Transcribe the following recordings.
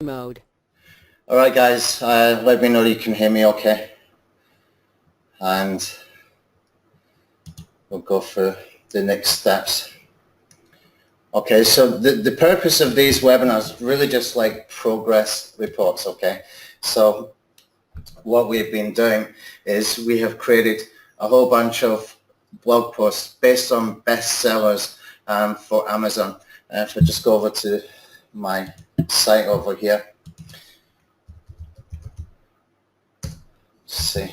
mode. Alright guys, let me know you can hear me okay, and we'll go for the next steps. Okay, so the purpose of these webinars is really just like progress reports, okay? So what we've been doing is we have created a whole bunch of blog posts based on bestsellers for Amazon. If I just go over to my site over here, see,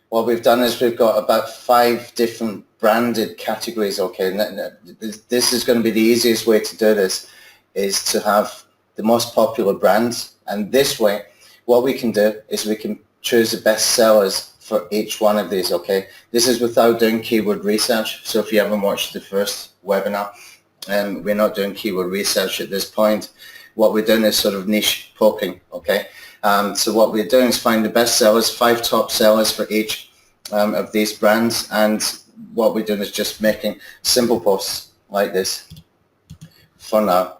what we've done is we've got about 5 different branded categories, okay? This is going to be the easiest way to do this, is to have the most popular brands, and this way what we can do is we can choose the best sellers for each one of these, okay? This is without doing keyword research, so if you haven't watched the first webinar, we're not doing keyword research at this point. What we're doing is sort of niche poking, okay? So what we're doing is find the best sellers, 5 top sellers for each of these brands, and what we're doing is just making simple posts like this for now,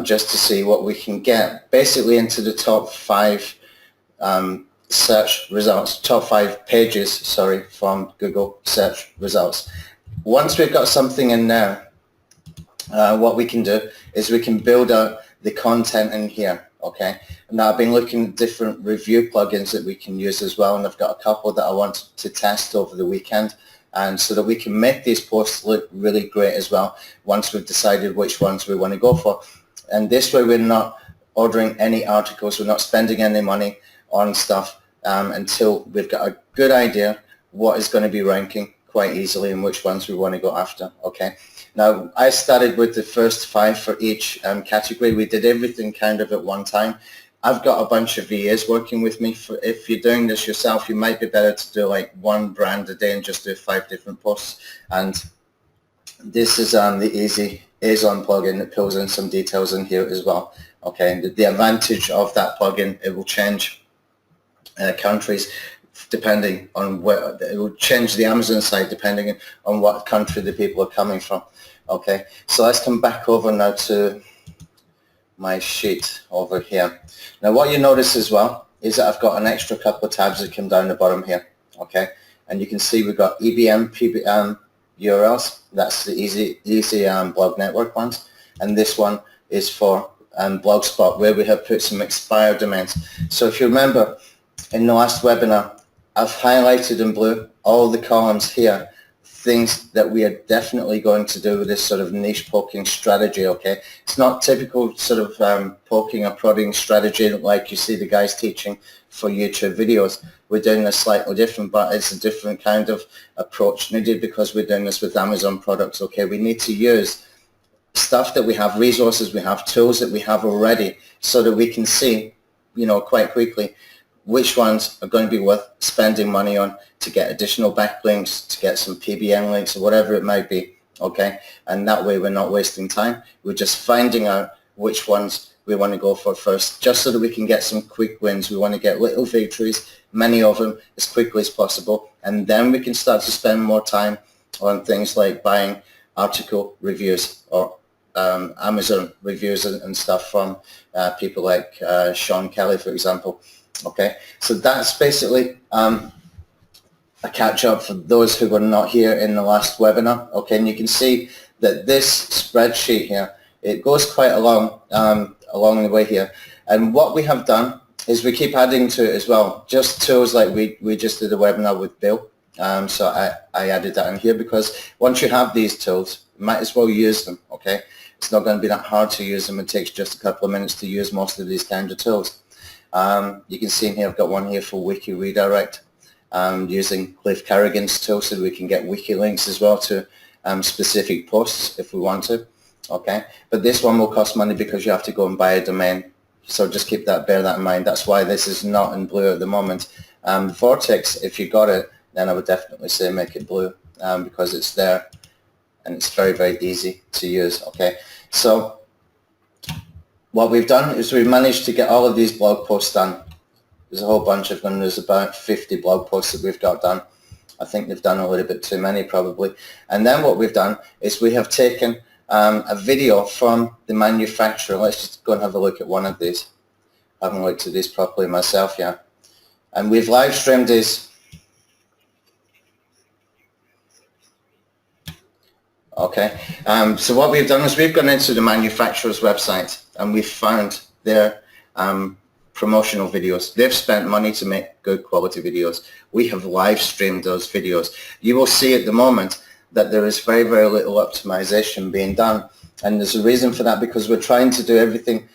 just to see what we can get basically into the top 5 search results, top 5 pages, sorry, from Google search results. Once we've got something in there, what we can do is we can build out the content in here, okay? Now I've been looking at different review plugins that we can use as well, and I've got a couple that I want to test over the weekend, and so that we can make these posts look really great as well once we've decided which ones we want to go for. And this way we're not ordering any articles, we're not spending any money on stuff until we've got a good idea what is going to be ranking quite easily and which ones we want to go after, okay? Now, I started with the first 5 for each category. We did everything kind of at one time. I've got a bunch of VAs working with me. If you're doing this yourself, you might be better to do like 1 brand a day and just do 5 different posts. And this is the Easy ASON plugin that pulls in some details in here as well. Okay, and the advantage of that plugin, it will change countries depending on where, it will change the Amazon site depending on what country the people are coming from. Okay, so let's come back over now to my sheet over here. Now what you notice as well is that I've got an extra couple of tabs that come down the bottom here, okay? And you can see we've got EBM, PBM URLs, that's the easy blog network ones, and this one is for Blogspot, where we have put some expired domains. So if you remember in the last webinar, I've highlighted in blue all the columns here, things that we are definitely going to do with this sort of niche poking strategy, okay? It's not typical sort of poking or prodding strategy like you see the guys teaching for YouTube videos. We're doing this slightly different, but it's a different kind of approach needed because we're doing this with Amazon products, okay? We need to use stuff that we have, resources we have, tools that we have already, so that we can see, you know, quite quickly which ones are going to be worth spending money on to get additional backlinks, to get some PBN links or whatever it might be, okay? And that way we're not wasting time. We're just finding out which ones we want to go for first, just so that we can get some quick wins. We want to get little victories, many of them, as quickly as possible, and then we can start to spend more time on things like buying article reviews or Amazon reviews and stuff from people like Sean Kelly, for example. Okay, so that's basically a catch-up for those who were not here in the last webinar. Okay, and you can see that this spreadsheet here, it goes quite along the way here. And what we have done is we keep adding to it as well, just tools like we just did a webinar with Bill. So I added that in here because once you have these tools, you might as well use them, okay? It's not going to be that hard to use them. It takes just a couple of minutes to use most of these kind of tools. You can see in here, I've got one here for Wiki Redirect, using Cliff Carrigan's tool so we can get wiki links as well to specific posts if we want to, okay? But this one will cost money because you have to go and buy a domain. So just bear that in mind. That's why this is not in blue at the moment. Vortex, if you got it, then I would definitely say make it blue because it's there and it's very, very easy to use, okay? So what we've done is we've managed to get all of these blog posts done. There's a whole bunch of them. There's about 50 blog posts that we've got done. I think they've done a little bit too many probably. And then what we've done is we have taken a video from the manufacturer. Let's just go and have a look at one of these. I haven't looked at this properly myself yet. And we've live streamed this. Okay, so what we've done is we've gone into the manufacturer's website and we've found their promotional videos. They've spent money to make good quality videos. We have live streamed those videos. You will see at the moment that there is very, very little optimization being done. And there's a reason for that, because we're trying to do everything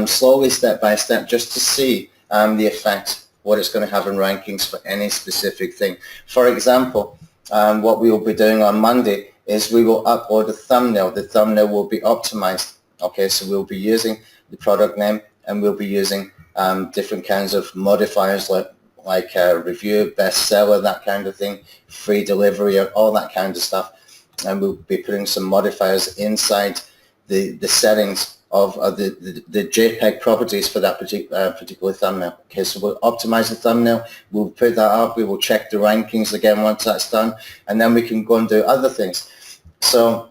slowly, step by step, just to see the effect, what it's going to have in rankings for any specific thing. For example, what we will be doing on Monday is we will upload a thumbnail. The thumbnail will be optimized. Okay, so we'll be using the product name and we'll be using different kinds of modifiers like review, bestseller, that kind of thing, free delivery, all that kind of stuff. And we'll be putting some modifiers inside the settings of the JPEG properties for that particular thumbnail. Okay, so we'll optimize the thumbnail, we'll put that up, we will check the rankings again once that's done, and then we can go and do other things. So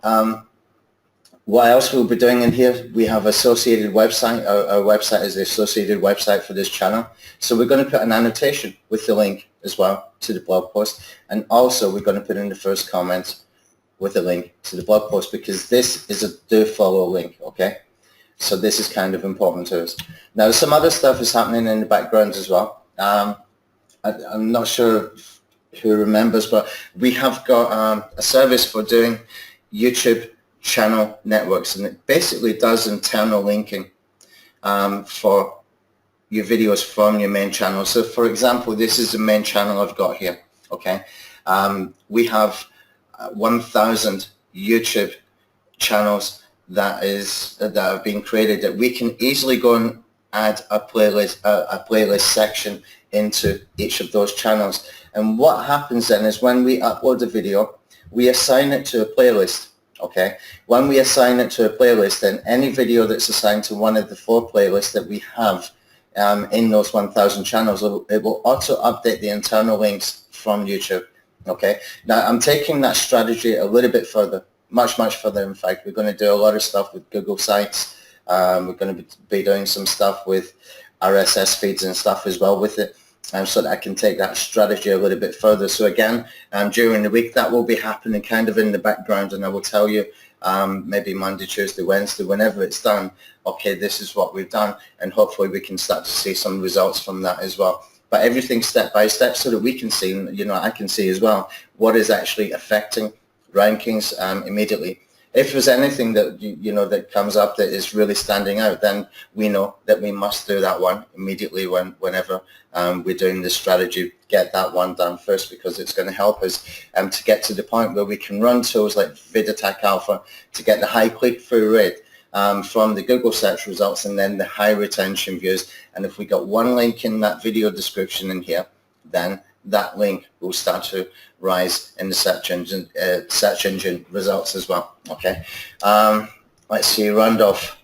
what else we'll be doing in here? We have associated website. Our website is the associated website for this channel. So we're going to put an annotation with the link as well to the blog post. And also we're going to put in the first comment with a link to the blog post, because this is a do follow link, okay? So this is kind of important to us. Now some other stuff is happening in the background as well. I'm not sure who remembers, but we have got a service for doing YouTube channel networks, and it basically does internal linking for your videos from your main channel. So for example, this is the main channel I've got here, okay? We have 1,000 YouTube channels that have been created that we can easily go and add a playlist section into each of those channels. And what happens then is when we upload a video, we assign it to a playlist. Okay, when we assign it to a playlist, then any video that's assigned to one of the 4 playlists that we have in those 1,000 channels, it will auto update the internal links from YouTube. Okay, now I'm taking that strategy a little bit further, much further. In fact, we're going to do a lot of stuff with Google Sites. We're going to be doing some stuff with RSS feeds and stuff as well with it. So that I can take that strategy a little bit further. So again, during the week, that will be happening kind of in the background, and I will tell you maybe Monday, Tuesday, Wednesday, whenever it's done, okay, this is what we've done, and hopefully we can start to see some results from that as well. But everything step by step, so that we can see, I can see as well what is actually affecting rankings immediately. If there's anything that that comes up that is really standing out, then we know that we must do that one immediately whenever we're doing this strategy. Get that one done first, because it's going to help us to get to the point where we can run tools like VidAttack Alpha to get the high click-through rate from the Google search results, and then the high retention views. And if we got one link in that video description in here, then that link will start to rise in the search engine results as well. Okay, let's see. Randolph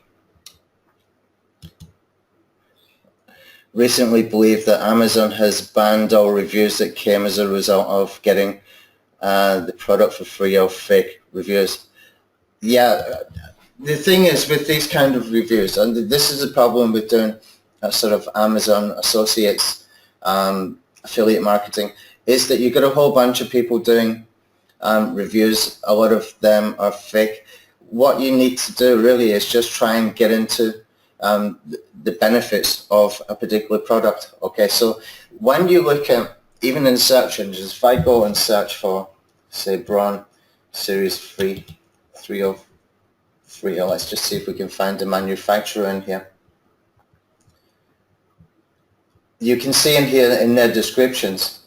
recently believed that Amazon has banned all reviews that came as a result of getting the product for free or fake reviews. Yeah, the thing is with these kind of reviews, and this is a problem with doing sort of Amazon associates affiliate marketing, is that you've got a whole bunch of people doing reviews. A lot of them are fake. What you need to do really is just try and get into the benefits of a particular product. Okay, so when you look at, even in search engines, if I go and search for, say, Braun Series 303, let's just see if we can find the manufacturer in here. You can see in here in their descriptions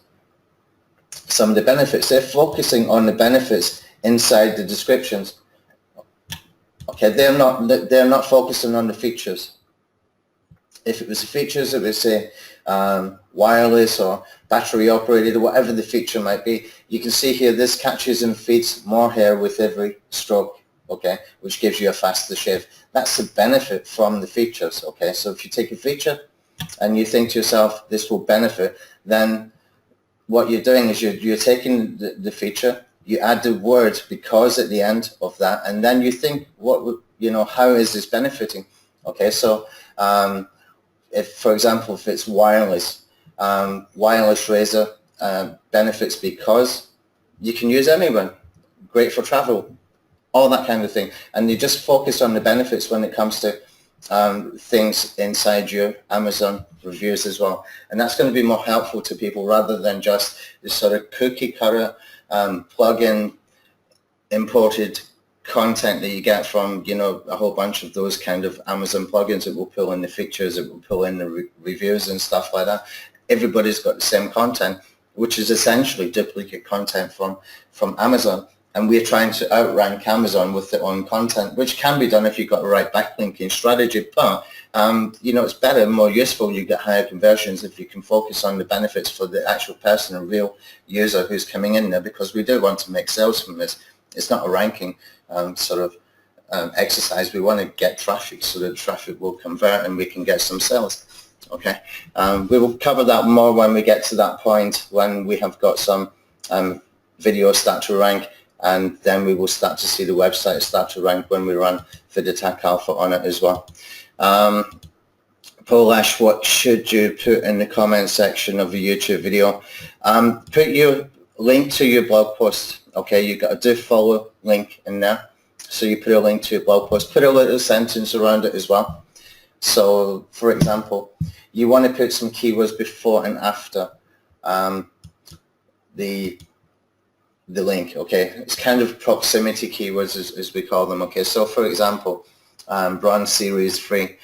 some of the benefits. They're focusing on the benefits inside the descriptions. Okay, they're not focusing on the features. If it was the features, it would say wireless or battery operated or whatever the feature might be. You can see here this catches and feeds more hair with every stroke, okay, which gives you a faster shave. That's the benefit from the features, okay. So if you take a feature and you think to yourself, this will benefit, then what you're doing is you're taking the feature you add the word because at the end of that, and then you think, what would, how is this benefiting? Okay, so if, for example, if it's wireless, wireless razor benefits because you can use anyone, great for travel, all that kind of thing. And you just focus on the benefits when it comes to things inside your Amazon reviews as well. And that's going to be more helpful to people rather than just this sort of cookie cutter plug-in imported content that you get from, a whole bunch of those kind of Amazon plugins that will pull in the features, that will pull in the reviews and stuff like that. Everybody's got the same content, which is essentially duplicate content from Amazon. And we're trying to outrank Amazon with their own content, which can be done if you've got the right backlinking strategy. But, it's better and more useful. You get higher conversions if you can focus on the benefits for the actual person, a real user who's coming in there, because we do want to make sales from this. It's not a ranking exercise. We want to get traffic so that traffic will convert and we can get some sales. Okay. We will cover that more when we get to that point, when we have got some videos start to rank. And then we will start to see the website start to rank when we run VidAttack Alpha on it as well. Paul Ash, what should you put in the comment section of a YouTube video? Put your link to your blog post. Okay, you got a do follow link in there. So you put a link to your blog post. Put a little sentence around it as well. So, for example, you want to put some keywords before and after the link. Okay, it's kind of proximity keywords as we call them. Okay, so for example, Bronze Series 3,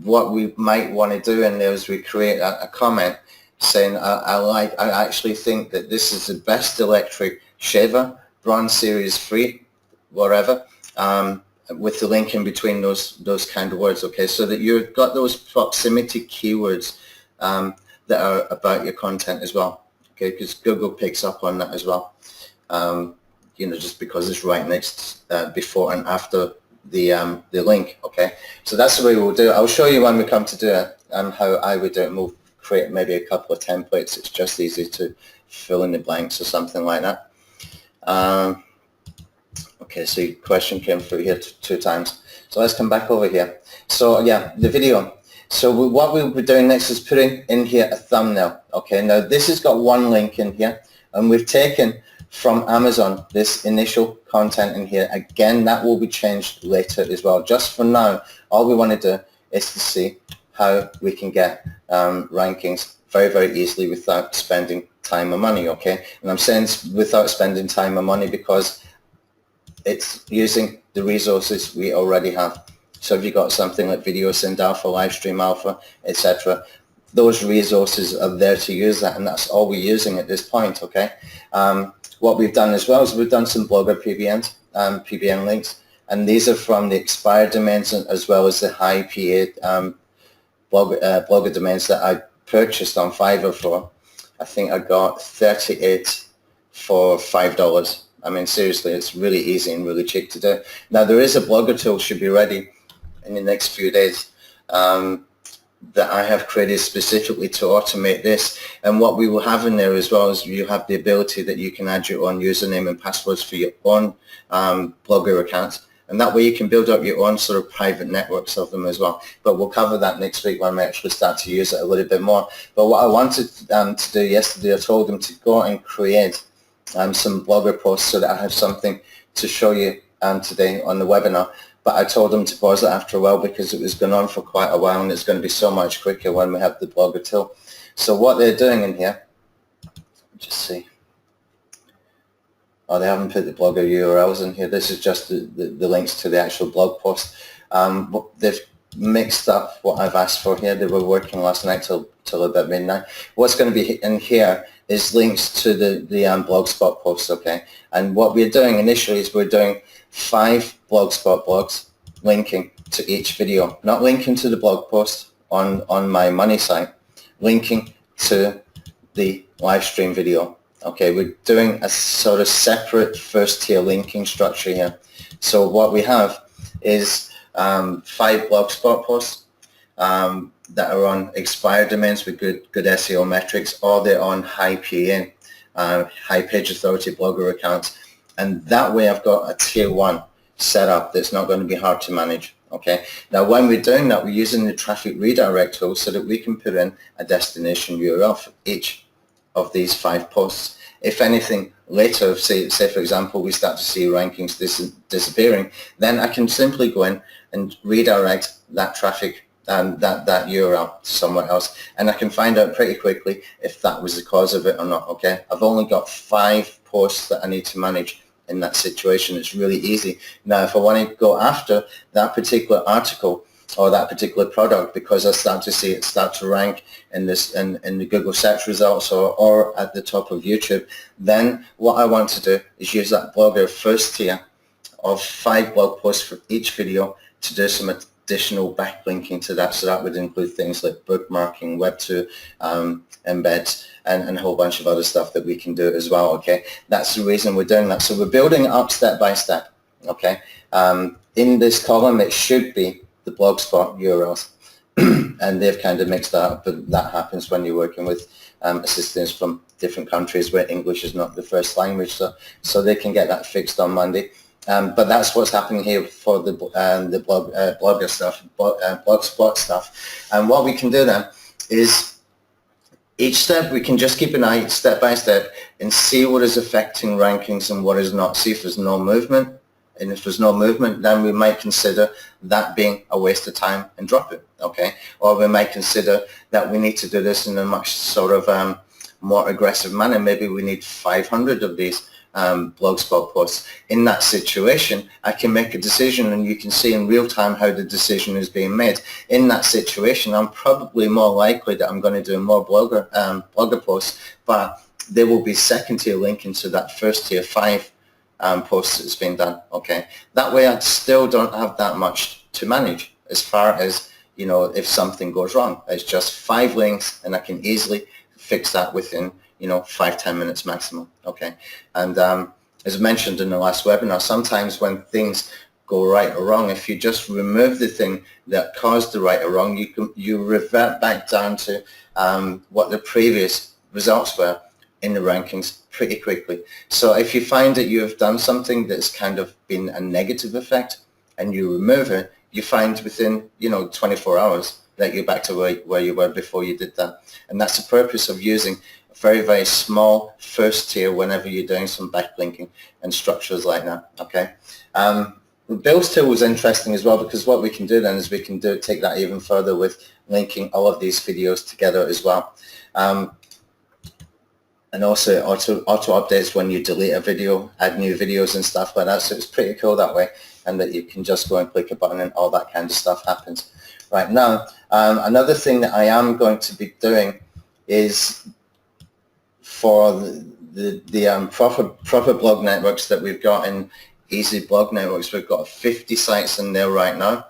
what we might want to do in there is we create a comment saying I actually think that this is the best electric shaver, Bronze Series 3, whatever, with the link in between those kind of words. Okay, so that you've got those proximity keywords that are about your content as well. Okay, because Google picks up on that as well. Just because it's right next before and after the link. Okay, so that's the way we'll do it. I'll show you when we come to do it how I would do it. And we'll create maybe a couple of templates. It's just easy to fill in the blanks or something like that. Okay, so your question came through here two times. So let's come back over here. So yeah, the video. So what we'll be doing next is putting in here a thumbnail. Okay, now this has got one link in here, and we've taken from Amazon this initial content in here. Again, that will be changed later as well. Just for now, all we want to do is to see how we can get rankings very, very easily without spending time or money. Okay, and I'm saying without spending time or money because it's using the resources we already have. So if you've got something like Video Send Alpha, Livestream Alpha, etc., those resources are there to use that, and that's all we're using at this point. Okay. What we've done as well is we've done some Blogger PBNs, PBN links, and these are from the expired domains as well as the high PA Blogger domains that I purchased on Fiverr for. I think I got 38 for $5. I mean, seriously, it's really easy and really cheap to do. Now, there is a Blogger tool should be ready in the next few days that I have created specifically to automate this. And what we will have in there as well is you have the ability that you can add your own username and passwords for your own Blogger accounts. And that way you can build up your own sort of private networks of them as well. But we'll cover that next week when we actually start to use it a little bit more. But what I wanted to do yesterday, I told them to go and create some Blogger posts so that I have something to show you today on the webinar. But I told them to pause it after a while because it was going on for quite a while, and it's going to be so much quicker when we have the Blogger tool. So what they're doing in here, just see. Oh, they haven't put the Blogger URLs in here. This is just the links to the actual blog post. They've mixed up what I've asked for here. They were working last night till about midnight. What's going to be in here is links to the Blogspot posts, okay? And what we're doing initially is we're doing 5 Blogspot blogs linking to each video, not linking to the blog post on my money site, linking to the live stream video. Okay, we're doing a sort of separate first tier linking structure here. So what we have is 5 Blogspot posts that are on expired domains with good SEO metrics, or they're on high PA, high page authority Blogger accounts. And that way I've got a tier 1 set up that's not going to be hard to manage. Okay. Now, when we're doing that, we're using the traffic redirect tool so that we can put in a destination URL for each of these 5 posts. If anything later, say for example, we start to see rankings disappearing, then I can simply go in and redirect that traffic and that URL to somewhere else, and I can find out pretty quickly if that was the cause of it or not. Okay, I've only got 5 posts that I need to manage in that situation. It's really easy. Now, if I want to go after that particular article or that particular product, because I start to see it start to rank in the Google search results or at the top of YouTube, then what I want to do is use that Blogger first tier of 5 blog posts for each video to do some additional backlinking to that. So that would include things like bookmarking, Web2 embeds, and a whole bunch of other stuff that we can do as well. Okay, that's the reason we're doing that. So we're building it up step by step. Okay, in this column it should be the blogspot URLs, and they've kind of mixed that up, but that happens when you're working with assistants from different countries where English is not the first language, so they can get that fixed on Monday. But that's what's happening here for the blogger stuff, blogspot stuff. And what we can do then is each step we can just keep an eye step by step and see what is affecting rankings and what is not. See if there's no movement. And if there's no movement, then we might consider that being a waste of time and drop it, okay? Or we might consider that we need to do this in a much sort of more aggressive manner. Maybe we need 500 of these blogspot posts. In that situation, I can make a decision, and you can see in real time how the decision is being made. In that situation, I'm probably more likely that I'm going to do more blogger posts, but they will be second tier linking to that first tier 5 posts that's been done. Okay, that way I still don't have that much to manage as far as, you know, if something goes wrong. It's just 5 links, and I can easily fix that within, you know, 5-10 minutes maximum. Okay, and as mentioned in the last webinar, sometimes when things go right or wrong, if you just remove the thing that caused the right or wrong, you revert back down to what the previous results were in the rankings pretty quickly. So if you find that you have done something that's kind of been a negative effect and you remove it, you find within, you know, 24 hours that you're back to where you were before you did that. And that's the purpose of using a very, very small first tier whenever you're doing some backlinking and structures like that. Okay. The builds tool was interesting as well, because what we can do then is we can take that even further with linking all of these videos together as well. And also auto updates when you delete a video, add new videos and stuff like that. So it's pretty cool that way, and that you can just go and click a button and all that kind of stuff happens. Right now, another thing that I am going to be doing is for the proper blog networks that we've got in Easy Blog Networks. We've got 50 sites in there right now.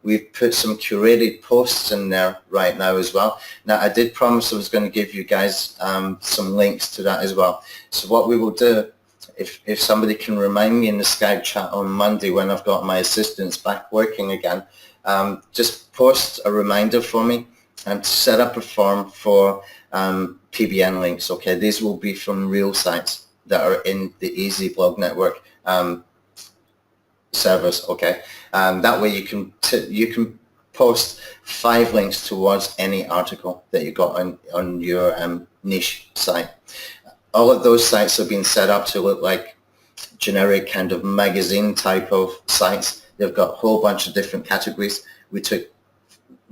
We've put some curated posts in there right now as well. Now, I did promise I was going to give you guys some links to that as well. So what we will do, if somebody can remind me in the Skype chat on Monday when I've got my assistants back working again, just post a reminder for me and set up a form for PBN links. Okay, these will be from real sites that are in the Easy Blog Network servers. Okay, that way you can post 5 links towards any article that you got on your niche site. All of those sites have been set up to look like generic kind of magazine type of sites. They've got a whole bunch of different categories. We took,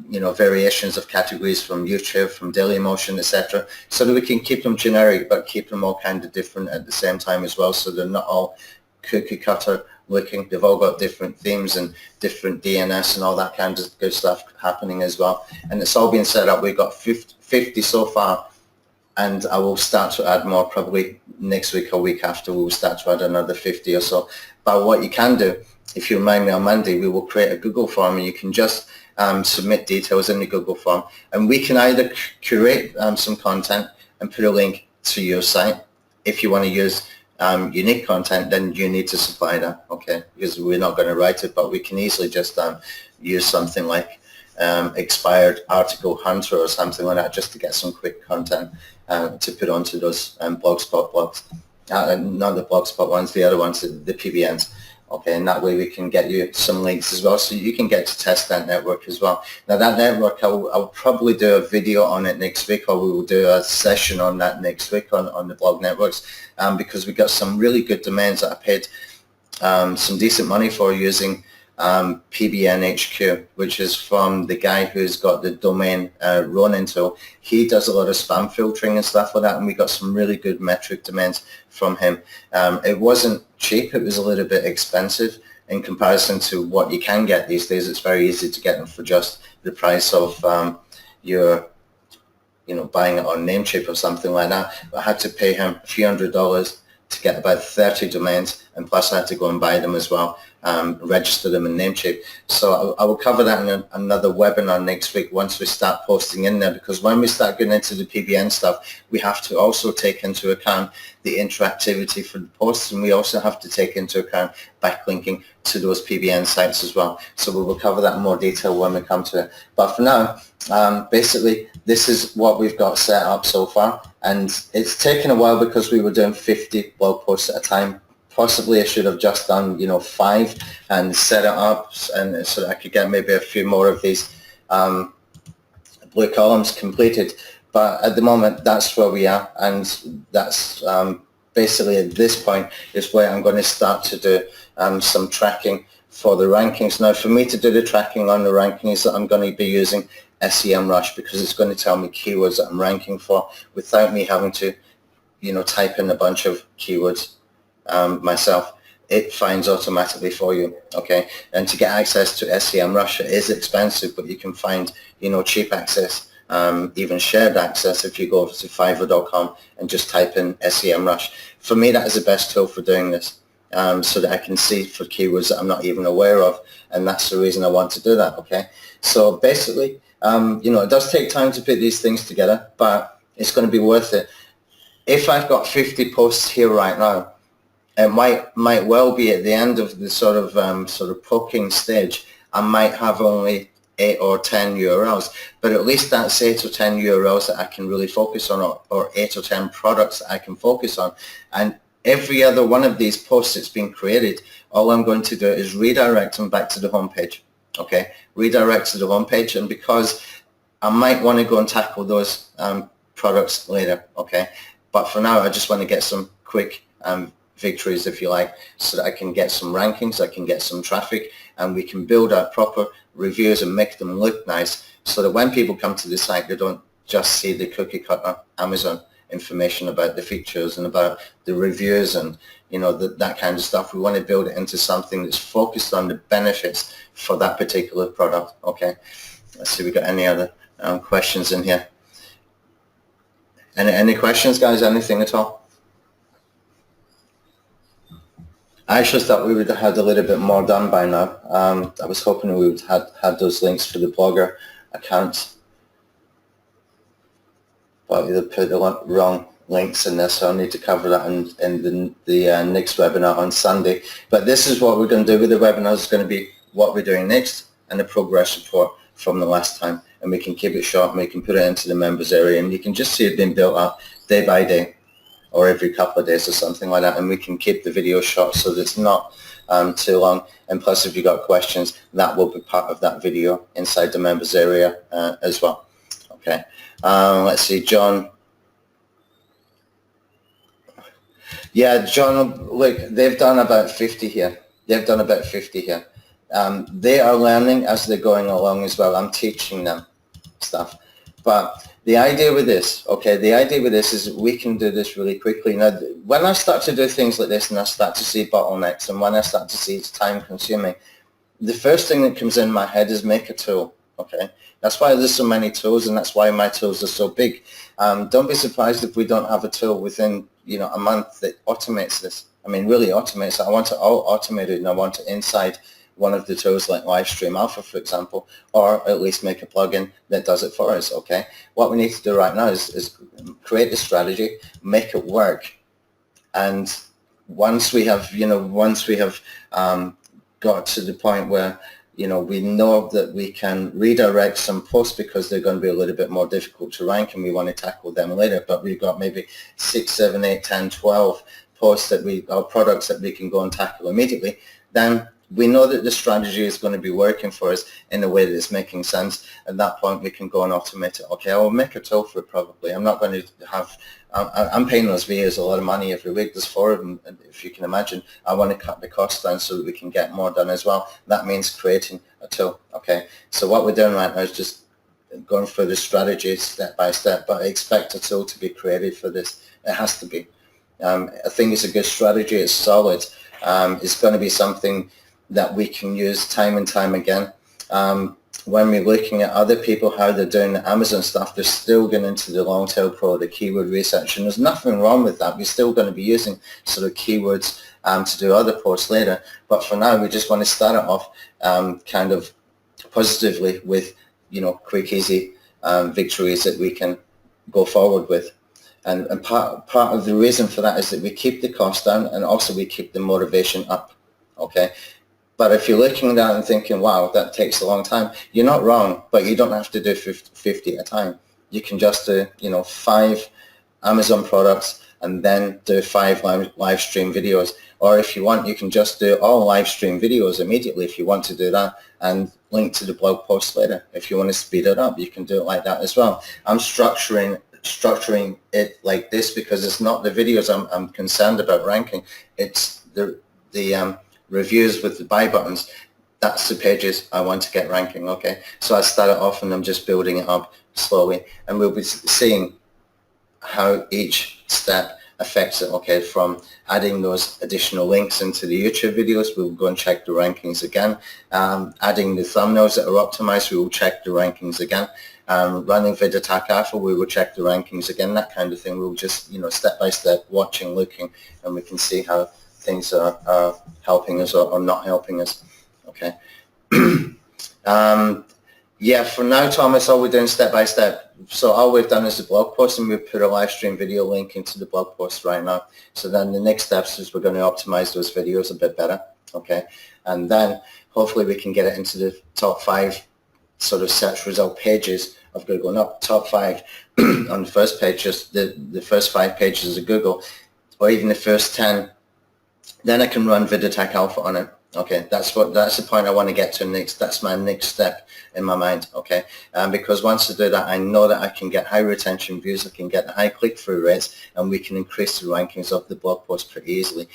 you know, variations of categories from YouTube, from Dailymotion, etc., so that we can keep them generic but keep them all kind of different at the same time as well, so they're not all cookie cutter looking. They've all got different themes and different DNS and all that kind of good stuff happening as well, and it's all been set up. We've got 50 so far, and I will start to add more probably next week or week after. We will start to add another 50 or so. But what you can do, if you remind me on Monday, we will create a Google form, and you can just submit details in the Google form, and we can either curate some content and put a link to your site. If you want to use unique content, then you need to supply that, okay, because we're not going to write it, but we can easily just use something like expired article hunter or something like that, just to get some quick content to put onto those blogspot blogs. not the blogspot ones, the other ones, the PBNs. Okay, and that way we can get you some links as well, so you can get to test that network as well. Now that network, I'll probably do a video on it next week, or we will do a session on that next week on the blog networks, because we got some really good domains that I paid some decent money for using PBNHQ, which is from the guy who's got the domain Ronin tool. He does a lot of spam filtering and stuff like that, and we got some really good metric domains from him. It wasn't cheap, it was a little bit expensive in comparison to what you can get these days. It's very easy to get them for just the price of your, buying it on Namecheap or something like that. But I had to pay him a few $100s to get about 30 domains, and plus I had to go and buy them as well, register them in Namecheap. So I will cover that in another webinar next week once we start posting in there, because when we start getting into the PBN stuff, we have to also take into account the interactivity for the posts, and we also have to take into account backlinking to those PBN sites as well. So we will cover that in more detail when we come to it. But for now, basically, this is what we've got set up so far, and it's taken a while because we were doing 50 blog posts at a time. Possibly I should have just done 5 and set it up, and so that I could get maybe a few more of these blue columns completed. But at the moment, that's where we are, and that's basically at this point is where I'm going to start to do some tracking for the rankings. Now, for me to do the tracking on the rankings, I'm going to be using SEMrush, because it's going to tell me keywords that I'm ranking for without me having to, type in a bunch of keywords myself. It finds automatically for you. Okay, and to get access to SEMrush, it is expensive, but you can find cheap access, even shared access, if you go to Fiverr.com and just type in SEMrush. For me, that is the best tool for doing this, so that I can see for keywords that I'm not even aware of, and that's the reason I want to do that. Okay, so basically, it does take time to put these things together, but it's going to be worth it. If I've got 50 posts here right now, it might well be at the end of the sort of poking stage, I might have only 8 or 10 URLs, but at least that's 8 or 10 URLs that I can really focus on, or 8 or 10 products that I can focus on. And every other one of these posts that's been created, all I'm going to do is redirect them back to the homepage. Okay, redirect to the homepage, and because I might want to go and tackle those products later. Okay, but for now, I just want to get some quick victories, if you like, so that I can get some rankings, I can get some traffic, and we can build out proper reviews and make them look nice, so that when people come to the site, they don't just see the cookie cutter Amazon information about the features and about the reviews and that kind of stuff. We want to build it into something that's focused on the benefits for that particular product. Okay, let's see, we got any other questions in here? Any questions, guys? Anything at all? I actually thought we would have had a little bit more done by now. I was hoping we would have had those links for the blogger account, but we put the wrong links in there, so I need to cover that in the next webinar on Sunday. But this is what we're going to do with the webinar. It's going to be what we're doing next and a progress report from the last time, and we can keep it short and we can put it into the members area, and you can just see it being built up day by day, or every couple of days or something like that, and we can keep the video short so that it's not too long. And plus, if you've got questions, that will be part of that video inside the members area as well. Okay, let's see, John. Yeah, John, look, they've done about 50 here. They've done about 50 here. They are learning as they're going along as well. I'm teaching them stuff. But the idea with this, okay, the idea with this is we can do this really quickly. Now, when I start to do things like this and I start to see bottlenecks, and when I start to see it's time consuming, the first thing that comes in my head is make a tool, okay? That's why there's so many tools, and that's why my tools are so big. Don't be surprised if we don't have a tool within, a month that automates this. I mean, really automates it. I want it all automated, and I want it inside one of the tools like Livestream Alpha, for example, or at least make a plugin that does it for us, okay? What we need to do right now is create a strategy, make it work, and once we have, got to the point where, we know that we can redirect some posts because they're going to be a little bit more difficult to rank and we want to tackle them later, but we've got maybe 6, 7, 8, 10, 12 posts or products that we can go and tackle immediately, then we know that the strategy is going to be working for us in a way that's making sense. At that point, we can go and automate it. Okay, I will make a tool for it probably. I'm not going to have, I'm paying those VAs a lot of money every week. There's 4 of them, and if you can imagine. I want to cut the costs down so that we can get more done as well. That means creating a tool. Okay, so what we're doing right now is just going through the strategy step by step, but I expect a tool to be created for this. It has to be. I think it's a good strategy. It's solid. It's going to be something that we can use time and time again. When we're looking at other people, how they're doing the Amazon stuff, they're still going into the long tail pro, the keyword research, and there's nothing wrong with that. We're still going to be using sort of keywords to do other posts later, but for now we just want to start it off kind of positively with, you know, quick, easy victories that we can go forward with. And part of the reason for that is that we keep the cost down, and also we keep the motivation up. Okay. But if you're looking at that and thinking, wow, that takes a long time, you're not wrong, but you don't have to do 50 at a time. You can just do, you know, 5 Amazon products and then do 5 live stream videos. Or if you want, you can just do all live stream videos immediately if you want to do that, and link to the blog post later. If you want to speed it up, you can do it like that as well. I'm structuring it like this because it's not the videos I'm concerned about ranking. It's the reviews with the buy buttons. That's the pages I want to get ranking. Okay, so I start it off and I'm just building it up slowly, and we'll be seeing how each step affects it. Okay, from adding those additional links into the YouTube videos, we'll go and check the rankings again. Adding the thumbnails that are optimized, we will check the rankings again. Running Vid Attack Alpha, we will check the rankings again, that kind of thing. We'll just, you know, step by step, watching, looking, and we can see how things are helping us or not helping us. Okay. Yeah, for now, Thomas, all we're doing step by step. So all we've done is the blog post, and we've put a live stream video link into the blog post right now. So then the next steps is we're going to optimize those videos a bit better. Okay. And then hopefully we can get it into the top 5 sort of search result pages of Google, not top 5 on the first page, just the first 5 pages of Google, or even the first 10. Then I can run Vid Attack Alpha on it. Okay, that's the point I want to get to next. That's my next step in my mind. Okay, because once I do that, I know that I can get high retention views, I can get high click-through rates, and we can increase the rankings of the blog post pretty easily.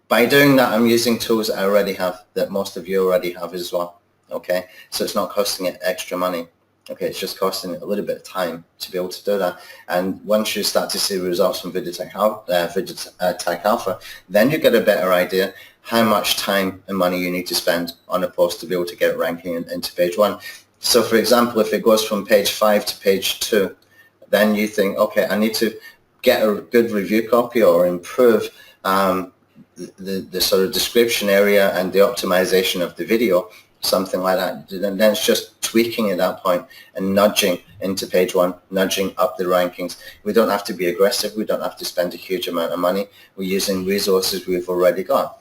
By doing that, I'm using tools that I already have, that most of you already have as well. Okay, so it's not costing it extra money. Okay, it's just costing a little bit of time to be able to do that. And once you start to see results from Vid Attack Alpha, then you get a better idea how much time and money you need to spend on a post to be able to get it ranking into page 1. So for example, if it goes from page 5 to page 2, then you think, okay, I need to get a good review copy or improve the sort of description area and the optimization of the video, something like that. And then it's just tweaking at that point and nudging into page 1, nudging up the rankings. We don't have to be aggressive. We don't have to spend a huge amount of money. We're using resources we've already got.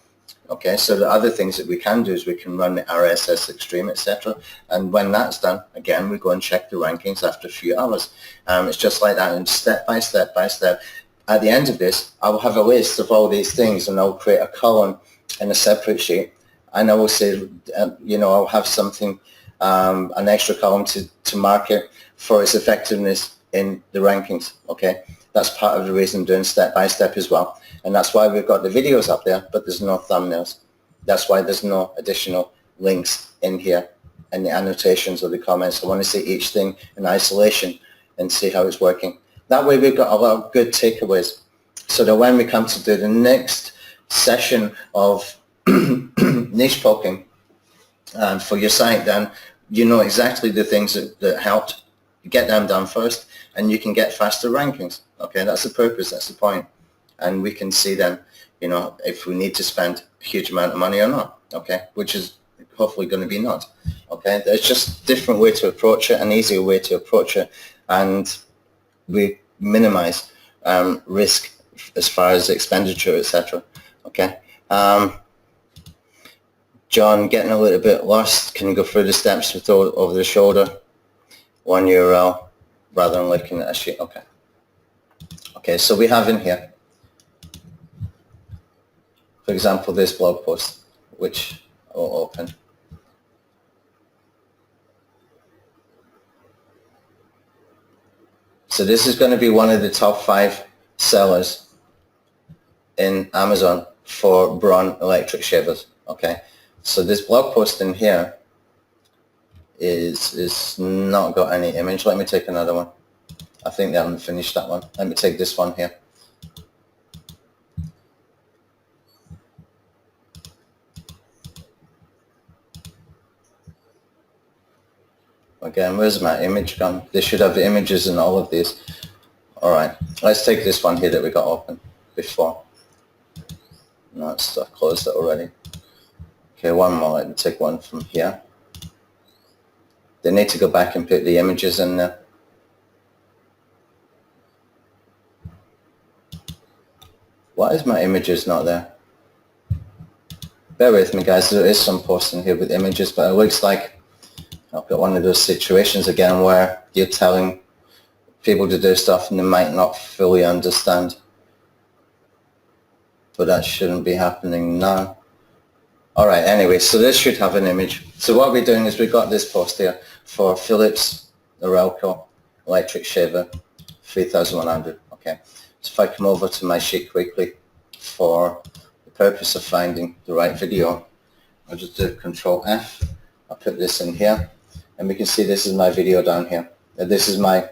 Okay, so the other things that we can do is we can run the RSS Extreme, etc. And when that's done, again, we go and check the rankings after a few hours. It's just like that, and step by step by step. At the end of this, I will have a list of all these things, and I'll create a column in a separate sheet. And I will say, you know, I'll have something, an extra column to mark it for its effectiveness in the rankings. Okay, that's part of the reason I'm doing step by step as well. And that's why we've got the videos up there, but there's no thumbnails. That's why there's no additional links in here and the annotations or the comments. I want to see each thing in isolation and see how it's working. That way we've got a lot of good takeaways. So that when we come to do the next session of niche poking for your site, then you know exactly the things that helped. Get them done first, and you can get faster rankings. Okay, that's the purpose, that's the point. And we can see then, you know, if we need to spend a huge amount of money or not. Okay, which is hopefully going to be not. Okay, there's just a different way to approach it, an easier way to approach it, and we minimize risk as far as expenditure, etc. Okay. John, getting a little bit lost. Can you go through the steps with over the shoulder? One URL rather than looking at a sheet. Okay. Okay, so we have in here for example, this blog post, which will open. So this is going to be one of the top 5 sellers in Amazon for Braun electric shavers. Okay, so this blog post in here is not got any image. Let me take another one. I think they haven't finished that one. Let me take this one here. Again, where's my image gone? They should have the images in all of these. All right, let's take this one here that we got open before. No, I closed it already. Okay, one more. Let me take one from here. They need to go back and put the images in there. Why is my images not there? Bear with me, guys. There is some posting here with images, but it looks like I've got one of those situations again where you're telling people to do stuff and they might not fully understand. But that shouldn't be happening now. All right, anyway, so this should have an image. So what we're doing is we've got this post here for Philips Arelco electric shaver, 3,100. Okay, so if I come over to my sheet quickly for the purpose of finding the right video, I'll just do Control F. I'll put this in here, and we can see this is my video down here. This is my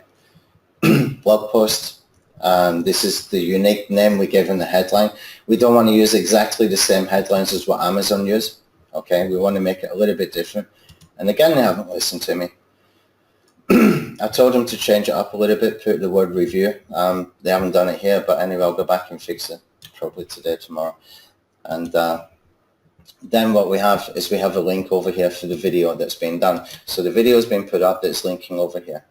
blog post. This is the unique name we give in the headline. We don't want to use exactly the same headlines as what Amazon use. Okay, we want to make it a little bit different. And again, they haven't listened to me. I told them to change it up a little bit, put the word review. They haven't done it here, but anyway, I'll go back and fix it probably today, tomorrow. And then what we have is we have a link over here for the video that's been done. So the video has been put up that's linking over here.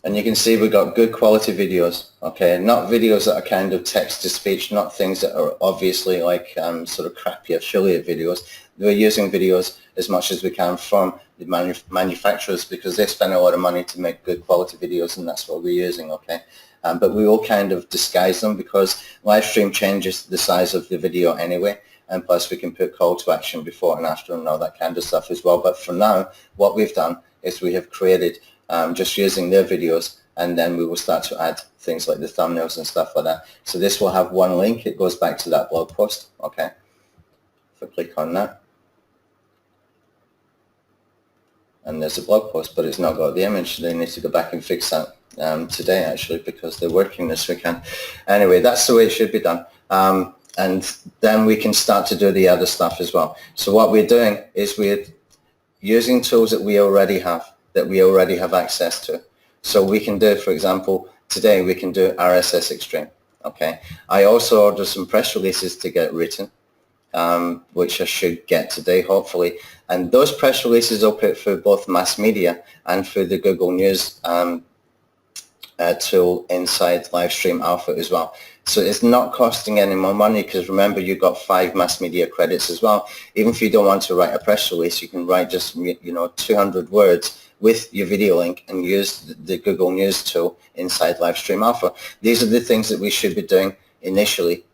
And you can see we've got good quality videos, okay? Not videos that are kind of text-to-speech, not things that are obviously like sort of crappy affiliate videos. We're using videos as much as we can from the manufacturers because they spend a lot of money to make good quality videos, and that's what we're using, okay? But we will kind of disguise them because live stream changes the size of the video anyway, and plus we can put call to action before and after and all that kind of stuff as well. But for now, what we've done is we have created just using their videos, and then we will start to add things like the thumbnails and stuff like that. So this will have one link. It goes back to that blog post, okay? If I click on that, and there's a blog post, but it's not got the image. They need to go back and fix that today, actually, because they're working this weekend. Anyway, that's the way it should be done. And then we can start to do the other stuff as well. So what we're doing is we're using tools that we already have access to. So we can do, for example, today we can do RSS Extreme, okay? I also ordered some press releases to get written, which I should get today, hopefully. And those press releases I'll put through both mass media and through the Google News tool inside Livestream Alpha as well. So it's not costing any more money because remember you've got 5 mass media credits as well. Even if you don't want to write a press release, you can write just 200 words with your video link and use the Google News tool inside Livestream Alpha. These are the things that we should be doing initially,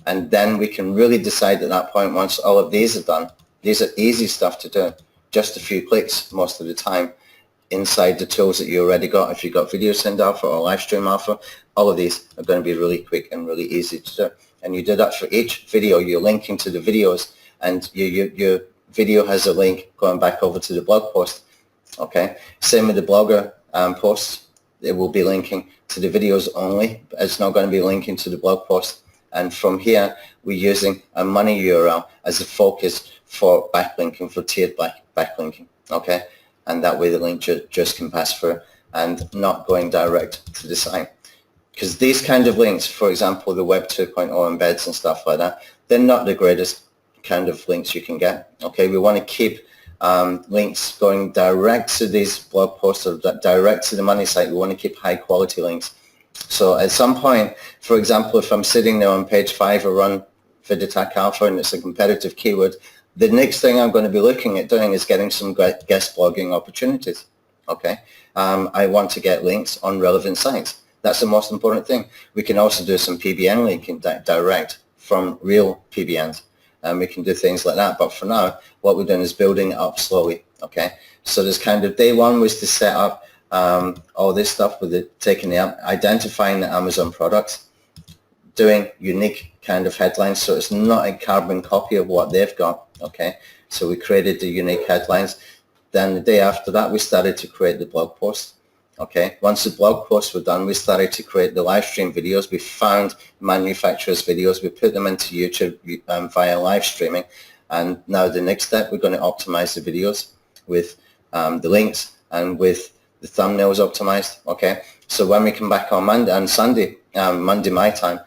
and then we can really decide at that point once all of these are done. These are easy stuff to do, just a few clicks most of the time inside the tools that you already got. If you've got Video Send Alpha or Livestream Alpha, all of these are going to be really quick and really easy to do. And you do that for each video. You're linking to the videos, and your video has a link going back over to the blog post. Okay, same with the blogger posts. It will be linking to the videos only. It's not going to be linking to the blog post. And from here, we're using a money URL as a focus for backlinking, for tiered backlinking. Okay, and that way the link just can pass through and not going direct to the site. Because these kind of links, for example, the Web 2.0 embeds and stuff like that, they're not the greatest kind of links you can get. Okay, we want to keep links going direct to these blog posts or direct to the money site. We want to keep high quality links. So at some point, for example, if I'm sitting there on page 5 or run VidAttack Alpha and it's a competitive keyword, the next thing I'm going to be looking at doing is getting some guest blogging opportunities. okay? I want to get links on relevant sites. That's the most important thing. We can also do some PBN linking direct from real PBNs, and we can do things like that. But for now, what we're doing is building it up slowly, okay? So there's kind of day one was to set up all this stuff with identifying the Amazon products, doing unique kind of headlines, so it's not a carbon copy of what they've got, okay? So we created the unique headlines. Then the day after that, we started to create the blog posts, okay? Once the blog posts were done, we started to create the live stream videos. We found manufacturers' videos. We put them into YouTube via live streaming. And now the next step, we're going to optimize the videos with the links and with the thumbnails optimized, okay? So when we come back on Monday and Sunday, Monday my time,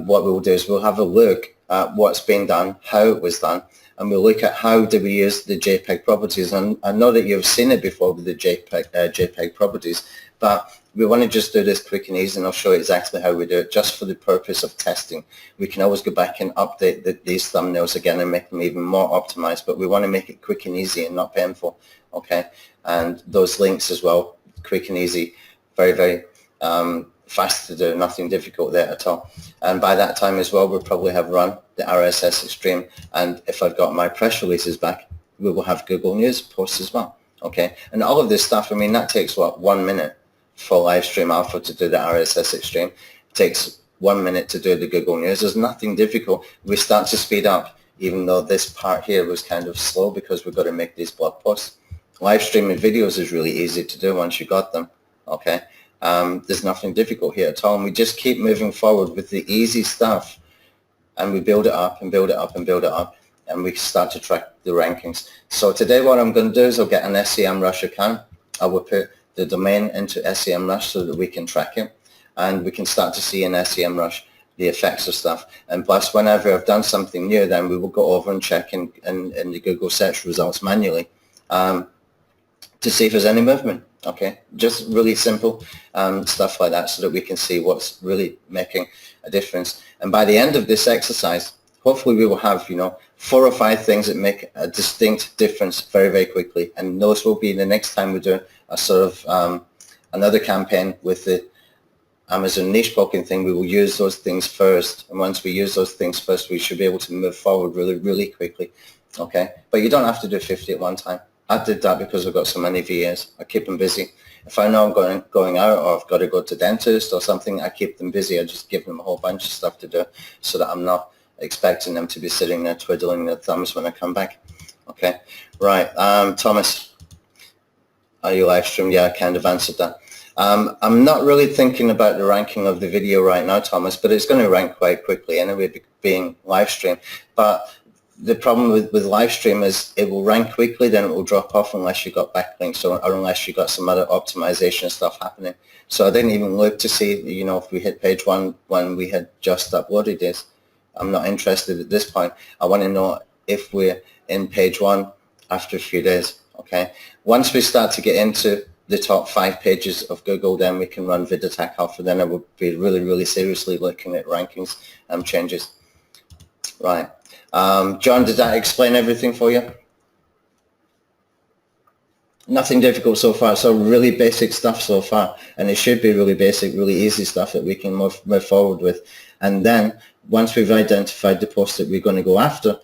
what we'll do is we'll have a look at what's been done, how it was done, and we'll look at how do we use the JPEG properties. And I know that you've seen it before with the JPEG properties, but we want to just do this quick and easy, and I'll show you exactly how we do it just for the purpose of testing. We can always go back and update these thumbnails again and make them even more optimized, but we want to make it quick and easy and not painful, okay? And those links as well, quick and easy, very, very fast to do, nothing difficult there at all. And by that time as well, we'll probably have run the RSS Extreme, and if I've got my press releases back, we will have Google News posts as well, okay? And all of this stuff, I mean, that takes, what, 1 minute for live stream alpha to do the RSS Extreme. It takes 1 minute to do the Google News. There's nothing difficult. We start to speed up, even though this part here was kind of slow because we've got to make these blog posts. Live streaming videos is really easy to do once you got them, okay? There's nothing difficult here at all, and we just keep moving forward with the easy stuff, and we build it up and build it up and build it up, and we start to track the rankings. So today what I'm going to do is I'll get an SEMrush account. I will put the domain into SEMrush so that we can track it, and we can start to see in SEMrush the effects of stuff. And plus, whenever I've done something new, then we will go over and check in the Google search results manually to see if there's any movement, okay? Just really simple stuff like that so that we can see what's really making a difference. And by the end of this exercise, hopefully we will have, 4 or 5 things that make a distinct difference very, very quickly. And those will be the next time we do a sort of another campaign with the Amazon niche blocking thing. We will use those things first. And once we use those things first, we should be able to move forward really, really quickly, okay? But you don't have to do 50 at one time. I did that because I've got so many VAs. I keep them busy. If I know I'm going out or I've got to go to dentist or something, I keep them busy. I just give them a whole bunch of stuff to do so that I'm not expecting them to be sitting there twiddling their thumbs when I come back. Okay, right. Thomas, are you live stream? Yeah, I kind of answered that. I'm not really thinking about the ranking of the video right now, Thomas, but it's going to rank quite quickly anyway, being live stream. But the problem with live stream is it will rank quickly, then it will drop off unless you got backlinks or unless you got some other optimization stuff happening. So I didn't even look to see, if we hit page 1 when we had just uploaded this. I'm not interested at this point. I want to know if we're in page 1 after a few days, okay? Once we start to get into the top 5 pages of Google, then we can run VidAttack Alpha. Then I would be really, really seriously looking at rankings and changes. Right. John, did that explain everything for you? Nothing difficult so far, so really basic stuff so far, and it should be really basic, really easy stuff that we can move forward with. And then once we've identified the post that we're going to go after,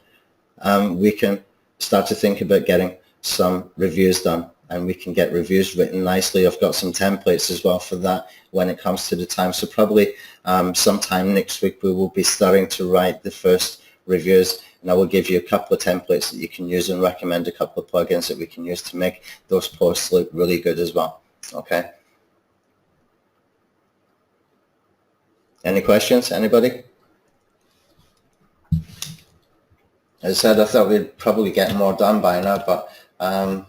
we can start to think about getting some reviews done, and we can get reviews written nicely. I've got some templates as well for that when it comes to the time. So probably sometime next week we will be starting to write the first reviews, and I will give you a couple of templates that you can use and recommend a couple of plugins that we can use to make those posts look really good as well. Okay. Any questions? Anybody? As I said, I thought we'd probably get more done by now, but I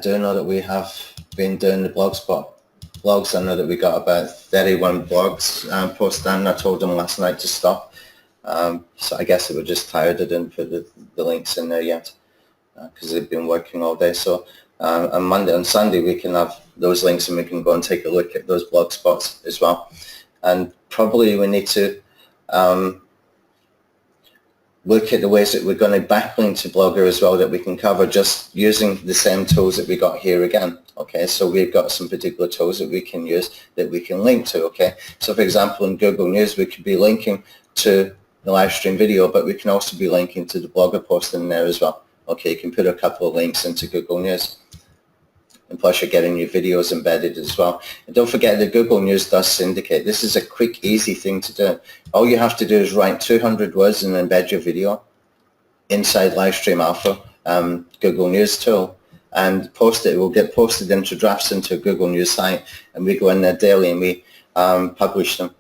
do know that we have been doing the Blogspot blogs. I know that we got about 31 blogs posted, and I told them last night to stop. So I guess they were just tired. I didn't put the links in there yet because they've been working all day. So on Monday and Sunday we can have those links and we can go and take a look at those blog spots as well. And probably we need to look at the ways that we're going to backlink to Blogger as well that we can cover just using the same tools that we got here again. Okay, so we've got some particular tools that we can use that we can link to. Okay, so for example, in Google News, we could be linking to the live stream video, but we can also be linking to the Blogger post in there as well. Okay, you can put a couple of links into Google News. And plus you're getting your videos embedded as well. And don't forget that Google News does Syndicate. This is a quick, easy thing to do. All you have to do is write 200 words and embed your video inside Livestream Alpha, Google News tool, and post it. It will get posted into drafts into a Google News site, and we go in there daily and we publish them.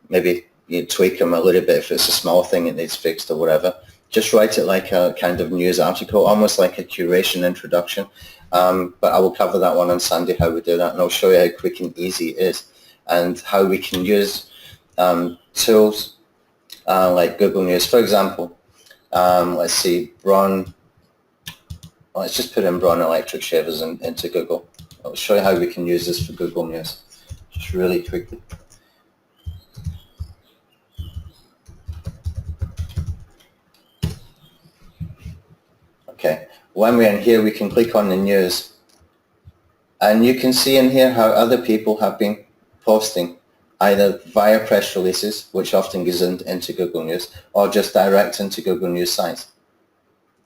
Maybe you tweak them a little bit if it's a small thing that needs fixed or whatever. Just write it like a kind of news article, almost like a curation introduction. But I will cover that one on Sunday, how we do that, and I'll show you how quick and easy it is and how we can use tools like Google News. For example, let's see, let's just put in Braun electric shavers into Google. I'll show you how we can use this for Google News, just really quickly. Okay, when we're in here, we can click on the news, and you can see in here how other people have been posting, either via press releases, which often goes into Google News, or just direct into Google News sites.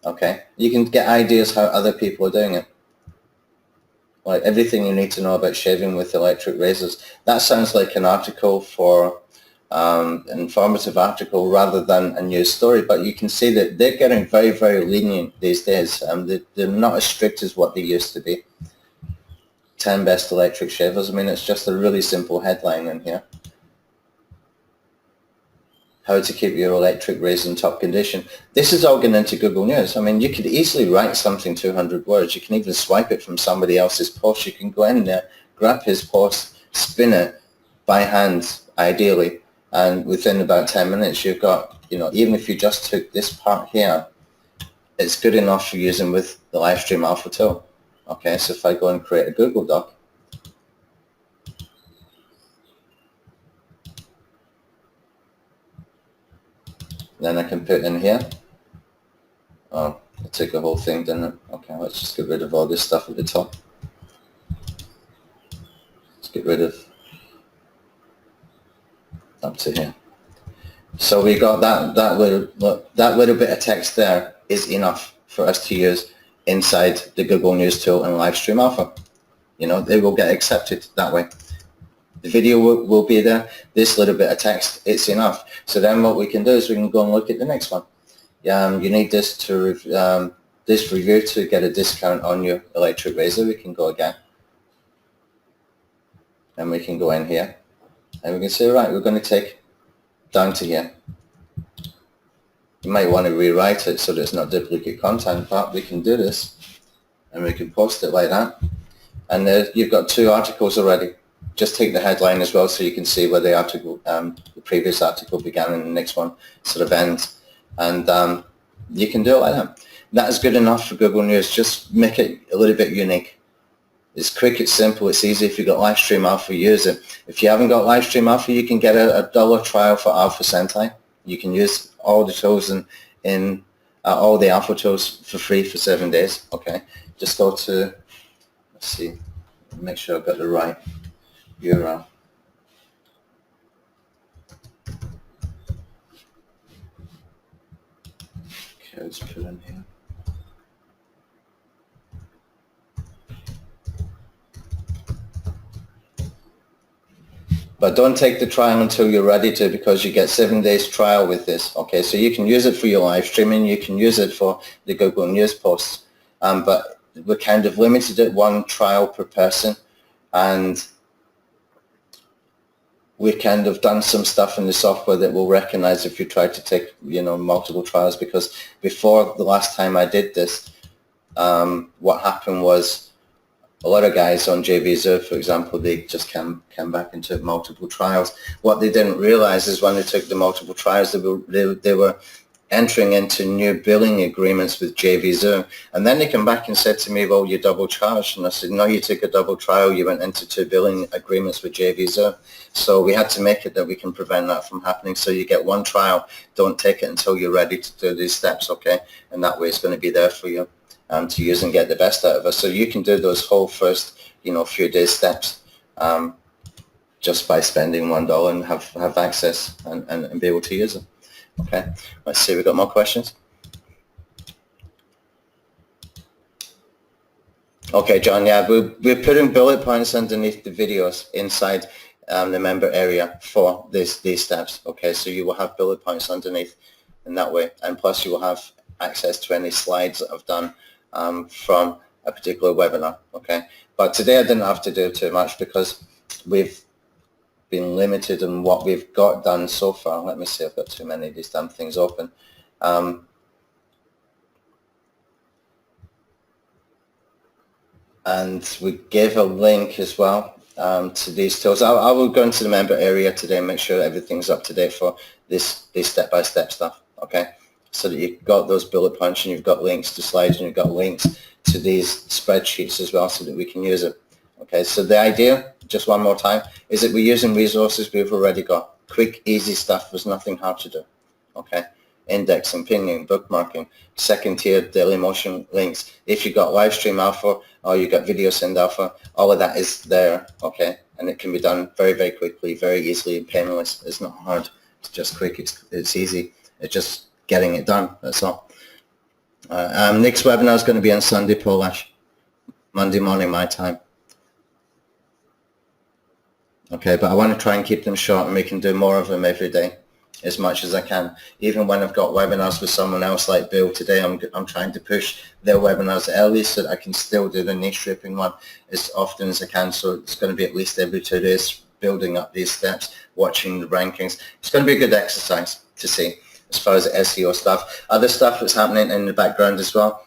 Okay, you can get ideas how other people are doing it. Like everything you need to know about shaving with electric razors. That sounds like an article for informative article rather than a news story, but you can see that they're getting very, very lenient these days. They're not as strict as what they used to be. 10 best electric shavers. I mean, it's just a really simple headline in here. How to keep your electric razor in top condition. This is all going into Google News. I mean, you could easily write something 200 words. You can even swipe it from somebody else's post. You can go in there, grab his post, spin it by hand, ideally, and within about 10 minutes you've got, even if you just took this part here, it's good enough for using with the Livestream Alpha tool. Okay, so if I go and create a Google Doc, then I can put in here. Oh, I took the whole thing, didn't it? Okay, let's just get rid of all this stuff at the top. Let's get rid of up to here. So we got that little bit of text there is enough for us to use inside the Google News tool and Livestream Alpha. They will get accepted that way. The video will be there. This little bit of text, it's enough. So then what we can do is we can go and look at the next one. You need this to this review to get a discount on your electric razor. We can go again, and we can go in here, and we can say, right, we're going to take down to here. You might want to rewrite it so that it's not duplicate content, but we can do this, and we can post it like that. And there you've got 2 articles already. Just take the headline as well so you can see where the article, the previous article began and the next one sort of ends. And you can do it like that. That is good enough for Google News. Just make it a little bit unique. It's quick, it's simple, it's easy. If you've got Livestream Alpha, use it. If you haven't got Livestream Alpha, you can get a $1 trial for Alpha Sentai. You can use all the tools in all the Alpha tools for free for 7 days. Okay, just go to, let's see, make sure I've got the right URL. Okay, let's put in here. But don't take the trial until you're ready to, because you get 7 days trial with this. Okay, so you can use it for your live streaming, you can use it for the Google News posts, but we're kind of limited at 1 trial per person, and we've kind of done some stuff in the software that will recognize if you try to take, multiple trials, because before the last time I did this, what happened was a lot of guys on JVZoo, for example, they just came back and took multiple trials. What they didn't realize is when they took the multiple trials, they were entering into new billing agreements with JVZoo. And then they come back and said to me, well, you double charged. And I said, no, you took a double trial. You went into 2 billing agreements with JVZoo. So we had to make it that we can prevent that from happening. So you get 1 trial. Don't take it until you're ready to do these steps, okay? And that way it's going to be there for you to use and get the best out of it. So you can do those whole first, few days steps just by spending $1 and have access and be able to use it. Okay, let's see, we've got more questions. Okay, John, yeah, we're putting bullet points underneath the videos inside the member area for these steps. Okay, so you will have bullet points underneath in that way, and plus you will have access to any slides that I've done from a particular webinar. Okay, but today I didn't have to do too much because we've been limited in what we've got done so far. Let me see, I've got too many of these damn things open. And we gave a link as well to these tools. I will go into the member area today and make sure everything's up to date for these step-by-step stuff, okay? So that you've got those bullet points and you've got links to slides and you've got links to these spreadsheets as well so that we can use it. Okay, so the idea, just one more time, is that we're using resources we've already got. Quick, easy stuff. There's nothing hard to do. Okay, indexing, pinging, bookmarking, second-tier daily motion links. If you've got live stream alpha or you've got video send alpha, all of that is there. Okay, and it can be done very, very quickly, very easily, and painless. It's not hard. It's just quick. It's easy. It's just getting it done. That's all. Next webinar is going to be on Sunday, Polish, Monday morning, my time. Okay, but I want to try and keep them short and we can do more of them every day as much as I can. Even when I've got webinars with someone else like Bill today, I'm trying to push their webinars early so that I can still do the niche stripping one as often as I can. So it's going to be at least every 2 days building up these steps, watching the rankings. It's going to be a good exercise to see as far as SEO stuff. Other stuff that's happening in the background as well.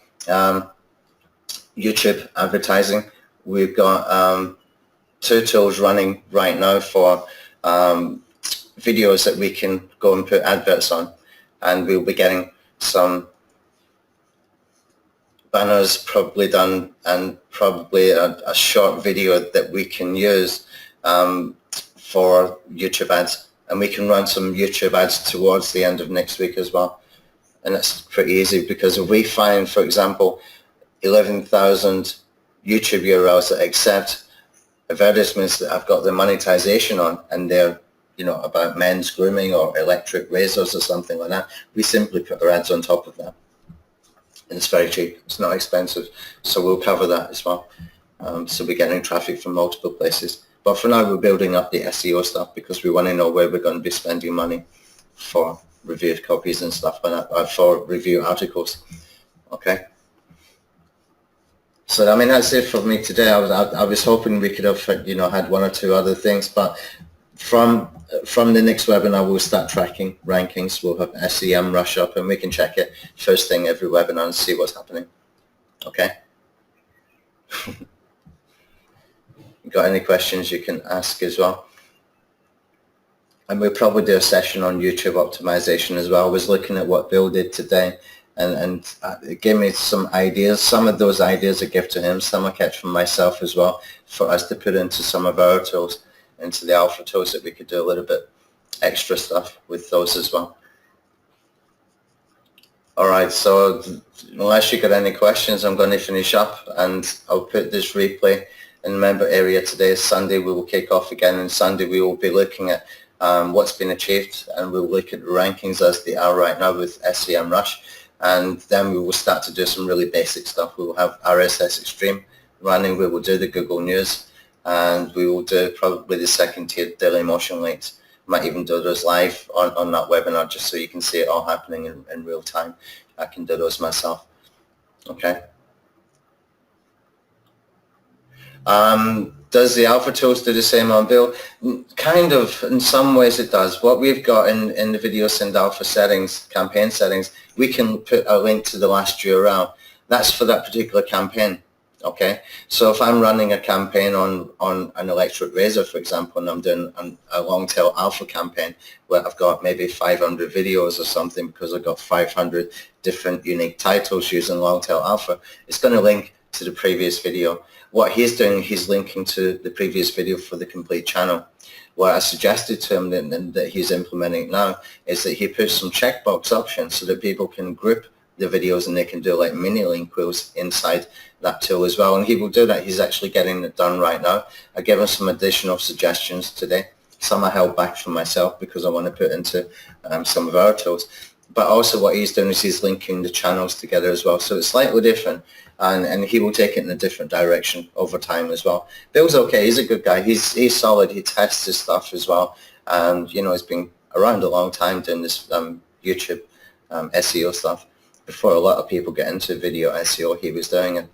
YouTube advertising. We've got 2 tools running right now for videos that we can go and put adverts on, and we'll be getting some banners probably done and probably a short video that we can use for YouTube ads, and we can run some YouTube ads towards the end of next week as well. And it's pretty easy because if we find, for example, 11,000 YouTube URLs that accept advertisements that I've got the monetization on, and they're about men's grooming or electric razors or something like that, we simply put our ads on top of that, and it's very cheap. It's not expensive, so we'll cover that as well. So we're getting traffic from multiple places, but for now we're building up the SEO stuff because we want to know where we're going to be spending money for review copies and stuff like that, for review articles. Okay. So I mean, that's it for me today. I was hoping we could have had 1 or 2 other things, but from the next webinar we'll start tracking rankings. We'll have SEM rush up and we can check it first thing every webinar and see what's happening. Okay. Got any questions you can ask as well. And we'll probably do a session on YouTube optimization as well. I was looking at what Bill did today, and it gave me some ideas. Some of those ideas I give to him, some I catch from myself as well, for us to put into some of our tools, into the alpha tools, that we could do a little bit extra stuff with those as well. All right, so unless you got any questions, I'm going to finish up, and I'll put this replay in the member area today. Sunday we will kick off again, and Sunday we will be looking at what's been achieved, and we'll look at the rankings as they are right now with SEM Rush. And then we will start to do some really basic stuff. We will have RSS Extreme running. We will do the Google News, and we will do probably the second-tier daily motion links. Might even do those live on that webinar just so you can see it all happening in real time. I can do those myself. Okay. Does the alpha tools do the same on Bill? Kind of, in some ways it does. What we've got in the video send alpha settings, campaign settings, we can put a link to the last URL. That's for that particular campaign. Okay, so if I'm running a campaign on an electric razor, for example, and I'm doing a long tail alpha campaign where I've got maybe 500 videos or something because I've got 500 different unique titles using long tail alpha, it's going to link to the previous video. What he's doing, he's linking to the previous video for the complete channel. What I suggested to him that he's implementing now is that he puts some checkbox options so that people can group the videos and they can do like mini link wheels inside that tool as well, and he will do that. He's actually getting it done right now. I gave him some additional suggestions today. Some I held back from myself because I want to put into some of our tools, but also what he's doing is he's linking the channels together as well, so it's slightly different, and he will take it in a different direction over time as well. Bill's okay, he's a good guy, he's solid, he tests his stuff as well, and you know, he's been around a long time doing this YouTube SEO stuff. Before a lot of people get into video SEO, he was doing it.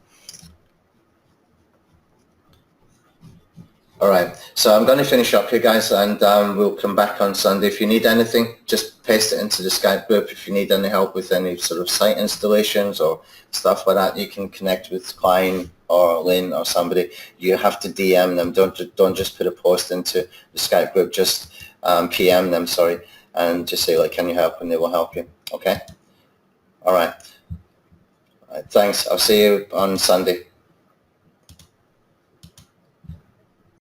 All right, so I'm going to finish up here, guys, and we'll come back on Sunday. If you need anything, just paste it into the Skype group. If you need any help with any sort of site installations or stuff like that, you can connect with Klein or Lynn or somebody. You have to DM them. Don't just put a post into the Skype group. Just PM them, sorry, and just say, like, can you help, and they will help you. Okay? All right. All right, thanks. I'll see you on Sunday.